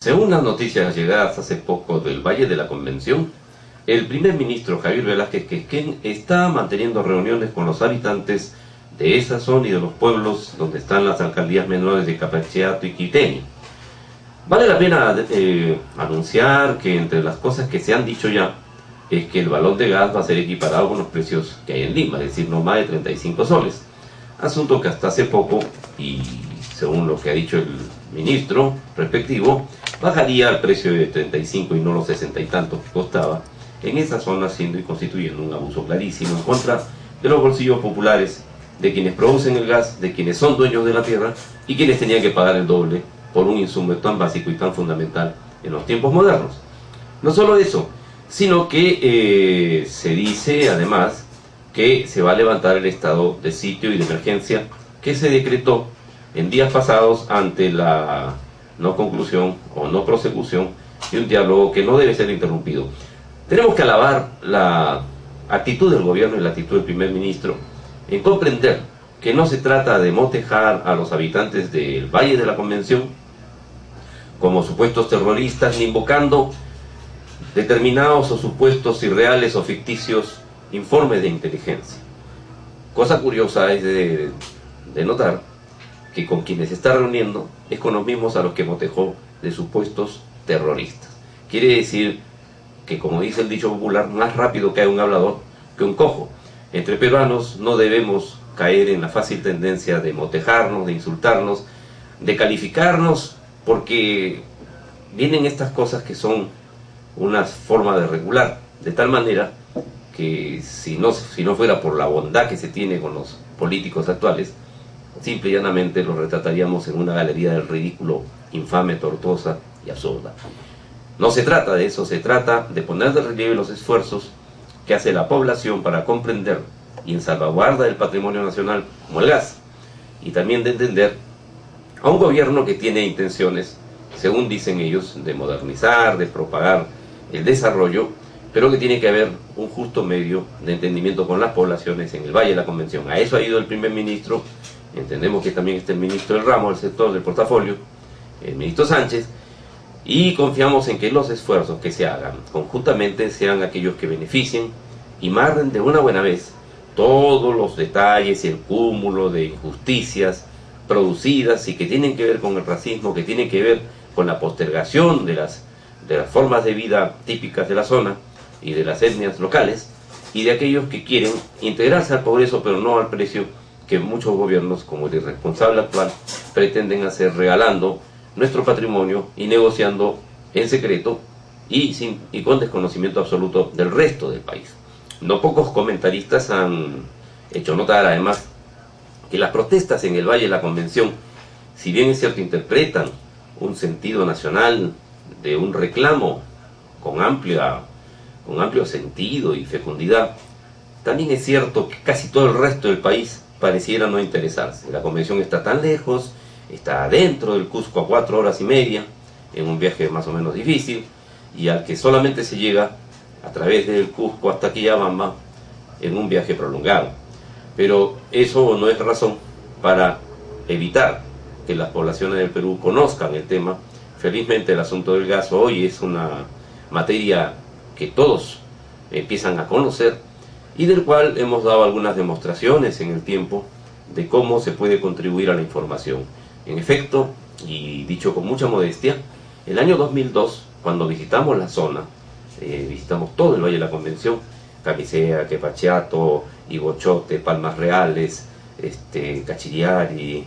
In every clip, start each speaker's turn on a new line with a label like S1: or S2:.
S1: Según las noticias llegadas hace poco del Valle de la Convención, el primer ministro Javier Velázquez Quesquén está manteniendo reuniones con los habitantes de esa zona y de los pueblos donde están las alcaldías menores de Capacheato y Quiteni. Vale la pena anunciar que entre las cosas que se han dicho ya es que el balón de gas va a ser equiparado con los precios que hay en Lima, es decir, no más de 35 soles. Asunto que hasta hace poco, y según lo que ha dicho el ministro respectivo, bajaría al precio de 35 y no los 60 y tantos que costaba en esa zona, siendo y constituyendo un abuso clarísimo en contra de los bolsillos populares, de quienes producen el gas, de quienes son dueños de la tierra y quienes tenían que pagar el doble por un insumo tan básico y tan fundamental en los tiempos modernos. No solo eso, sino que se dice además que se va a levantar el estado de sitio y de emergencia que se decretó en días pasados ante la no conclusión o no prosecución de un diálogo que no debe ser interrumpido. Tenemos que alabar la actitud del gobierno y la actitud del primer ministro en comprender que no se trata de motejar a los habitantes del Valle de la Convención como supuestos terroristas, ni invocando determinados o supuestos irreales o ficticios informes de inteligencia. Cosa curiosa es de notar que con quienes se está reuniendo es con los mismos a los que motejó de supuestos terroristas. Quiere decir que, como dice el dicho popular, más rápido cae un hablador que un cojo. Entre peruanos no debemos caer en la fácil tendencia de motejarnos, de insultarnos, de calificarnos, porque vienen estas cosas que son una forma de regular, de tal manera que si no fuera por la bondad que se tiene con los políticos actuales, simple y llanamente los retrataríamos en una galería del ridículo, infame, tortuosa y absurda. No se trata de eso, se trata de poner de relieve los esfuerzos que hace la población para comprender y en salvaguarda del patrimonio nacional como el gas, y también de entender a un gobierno que tiene intenciones, según dicen ellos, de modernizar, de propagar el desarrollo, pero que tiene que haber un justo medio de entendimiento con las poblaciones en el Valle de la Convención. A eso ha ido el primer ministro, entendemos que también está el ministro del ramo, el sector del portafolio, el ministro Sánchez, y confiamos en que los esfuerzos que se hagan conjuntamente sean aquellos que beneficien y marren de una buena vez todos los detalles y el cúmulo de injusticias producidas y que tienen que ver con el racismo, que tienen que ver con la postergación de las formas de vida típicas de la zona y de las etnias locales, y de aquellos que quieren integrarse al progreso, pero no al precio que muchos gobiernos, como el irresponsable actual, pretenden hacer, regalando nuestro patrimonio y negociando en secreto y con desconocimiento absoluto del resto del país. No pocos comentaristas han hecho notar además que las protestas en el Valle de la Convención, si bien es cierto interpretan un sentido nacional de un reclamo con amplio sentido y fecundidad, también es cierto que casi todo el resto del país pareciera no interesarse. La convención está tan lejos, está dentro del Cusco a 4 horas y media, en un viaje más o menos difícil, y al que solamente se llega a través del Cusco hasta Quillabamba en un viaje prolongado. Pero eso no es razón para evitar que las poblaciones del Perú conozcan el tema. Felizmente el asunto del gas hoy es una materia que todos empiezan a conocer y del cual hemos dado algunas demostraciones en el tiempo de cómo se puede contribuir a la información. En efecto, y dicho con mucha modestia, el año 2002, cuando visitamos la zona, visitamos todo el Valle de la Convención, Camisea, Quepacheato, Iguochote, Palmas Reales, Cachiriari,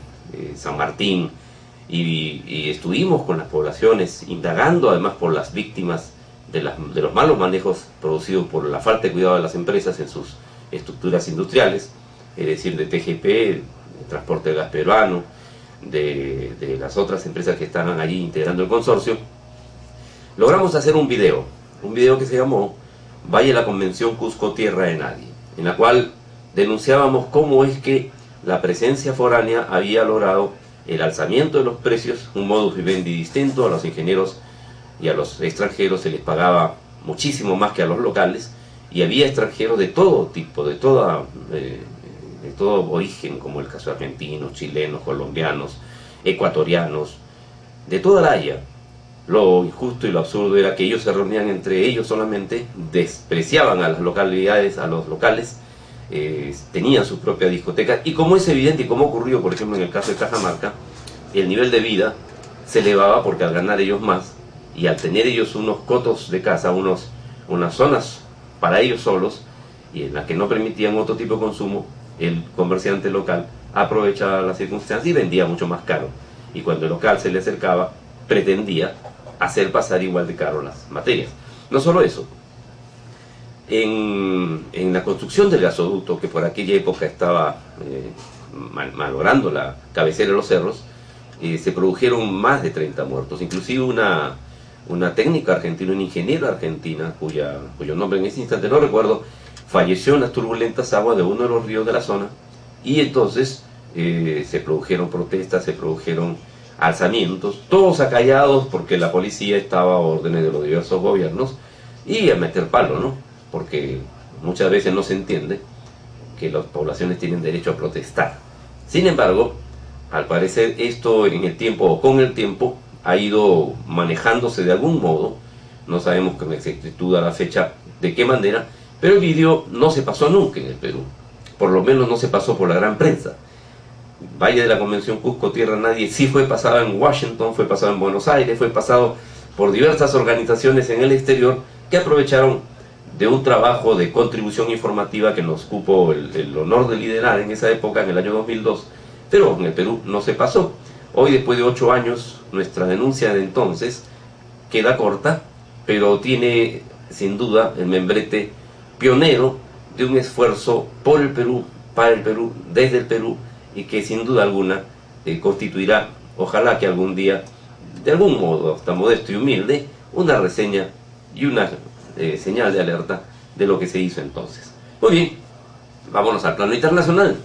S1: San Martín, y estuvimos con las poblaciones, indagando además por las víctimas de los malos manejos producidos por la falta de cuidado de las empresas en sus estructuras industriales, es decir, de TGP, el transporte de gas peruano, de las otras empresas que estaban allí integrando el consorcio. Logramos hacer un video que se llamó Valle de la Convención Cusco Tierra de Nadie, en la cual denunciábamos cómo es que la presencia foránea había logrado el alzamiento de los precios, un modus vivendi distinto. A los ingenieros y a los extranjeros se les pagaba muchísimo más que a los locales, y había extranjeros de todo tipo, de todo origen, como el caso de argentinos, chilenos, colombianos, ecuatorianos, de toda la haya, Lo injusto y lo absurdo era que ellos se reunían entre ellos solamente, despreciaban a las localidades, a los locales, tenían su propia discoteca, y como es evidente y como ocurrió por ejemplo en el caso de Cajamarca, el nivel de vida se elevaba porque al ganar ellos más y al tener ellos unos cotos de casa, unas zonas para ellos solos, y en las que no permitían otro tipo de consumo, el comerciante local aprovechaba la circunstancia y vendía mucho más caro, y cuando el local se le acercaba pretendía hacer pasar igual de caro las materias. No solo eso, en la construcción del gasoducto, que por aquella época estaba malogrando la cabecera de los cerros, se produjeron más de 30 muertos, inclusive una técnica argentina, una ingeniera argentina, cuyo nombre en ese instante no recuerdo, falleció en las turbulentas aguas de uno de los ríos de la zona, y entonces se produjeron protestas, se produjeron alzamientos, todos acallados porque la policía estaba a órdenes de los diversos gobiernos, y a meter palo, ¿no? Porque muchas veces no se entiende que las poblaciones tienen derecho a protestar. Sin embargo, al parecer esto en el tiempo o con el tiempo ha ido manejándose de algún modo, no sabemos con exactitud a la fecha de qué manera, pero el vídeo no se pasó nunca en el Perú, por lo menos no se pasó por la gran prensa. Valle de la Convención Cusco Tierra Nadie sí fue pasado en Washington, fue pasado en Buenos Aires, fue pasado por diversas organizaciones en el exterior que aprovecharon de un trabajo de contribución informativa que nos cupo el honor de liderar en esa época, en el año 2002, pero en el Perú no se pasó. Hoy, después de 8 años, nuestra denuncia de entonces queda corta, pero tiene sin duda el membrete pionero de un esfuerzo por el Perú, para el Perú, desde el Perú, y que sin duda alguna constituirá, ojalá que algún día, de algún modo hasta modesto y humilde, una reseña y una señal de alerta de lo que se hizo entonces. Muy bien, vámonos al plano internacional.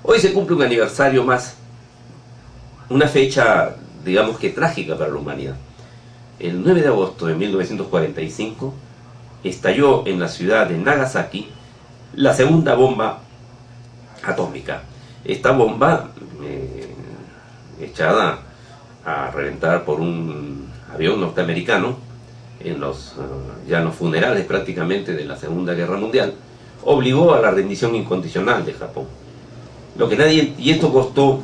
S1: Hoy se cumple un aniversario más, una fecha, digamos que trágica para la humanidad. El 9 de agosto de 1945 estalló en la ciudad de Nagasaki la segunda bomba atómica. Esta bomba, echada a reventar por un avión norteamericano en los llanos funerales prácticamente de la Segunda Guerra Mundial, obligó a la rendición incondicional de Japón. Y esto costó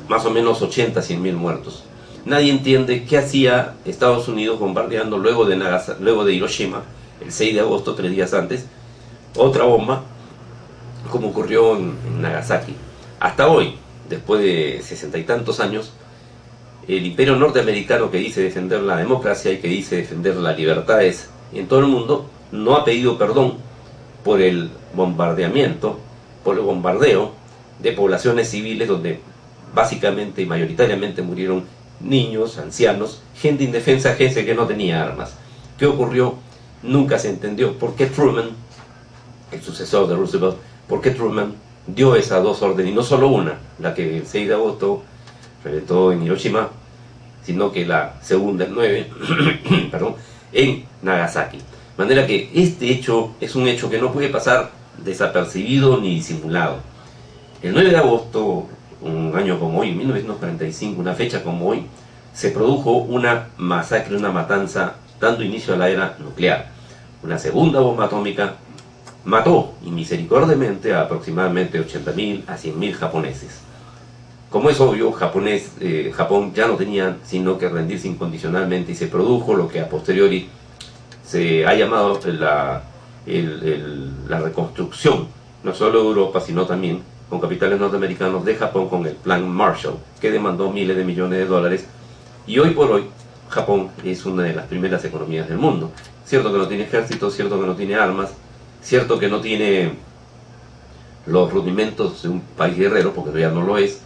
S1: más o menos 80 a 100 mil muertos. Nadie entiende qué hacía Estados Unidos bombardeando luego de Hiroshima, el 6 de agosto, 3 días antes, otra bomba, como ocurrió en Nagasaki. Hasta hoy, después de 60 y tantos años, el imperio norteamericano, que dice defender la democracia y que dice defender las libertades en todo el mundo, no ha pedido perdón por el bombardeamiento, por el bombardeo de poblaciones civiles donde básicamente y mayoritariamente murieron niños, ancianos, gente indefensa, gente que no tenía armas. ¿Qué ocurrió? Nunca se entendió por qué Truman, el sucesor de Roosevelt, por qué Truman dio esas dos órdenes, y no solo una, la que el 6 de agosto reventó en Hiroshima, sino que la segunda, el 9, perdón, en Nagasaki. De manera que este hecho es un hecho que no puede pasar desapercibido ni disimulado. El 9 de agosto, un año como hoy, 1945, una fecha como hoy, se produjo una masacre, una matanza, dando inicio a la era nuclear. Una segunda bomba atómica mató inmisericordiamente a aproximadamente 80.000 a 100.000 japoneses. Como es obvio, Japón ya no tenía sino que rendirse incondicionalmente, y se produjo lo que a posteriori se ha llamado la reconstrucción, no solo de Europa, sino también con capitales norteamericanos de Japón, con el Plan Marshall, que demandó miles de millones de dólares. Y hoy por hoy, Japón es una de las primeras economías del mundo. Cierto que no tiene ejército, cierto que no tiene armas, cierto que no tiene los rudimentos de un país guerrero, porque ya no lo es,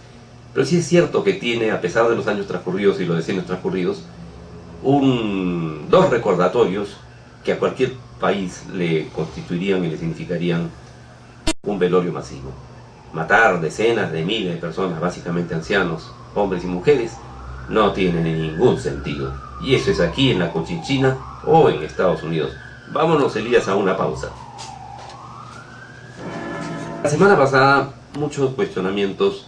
S1: pero sí es cierto que tiene, a pesar de los años transcurridos y los decenios transcurridos, dos recordatorios que a cualquier país le constituirían y le significarían un velorio masivo. Matar decenas de miles de personas, básicamente ancianos, hombres y mujeres, no tiene ningún sentido. Y eso es aquí en la Cochinchina o en Estados Unidos. Vámonos, Elías, a una pausa. La semana pasada muchos cuestionamientos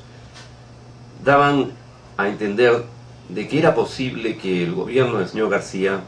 S1: daban a entender de que era posible que el gobierno del señor García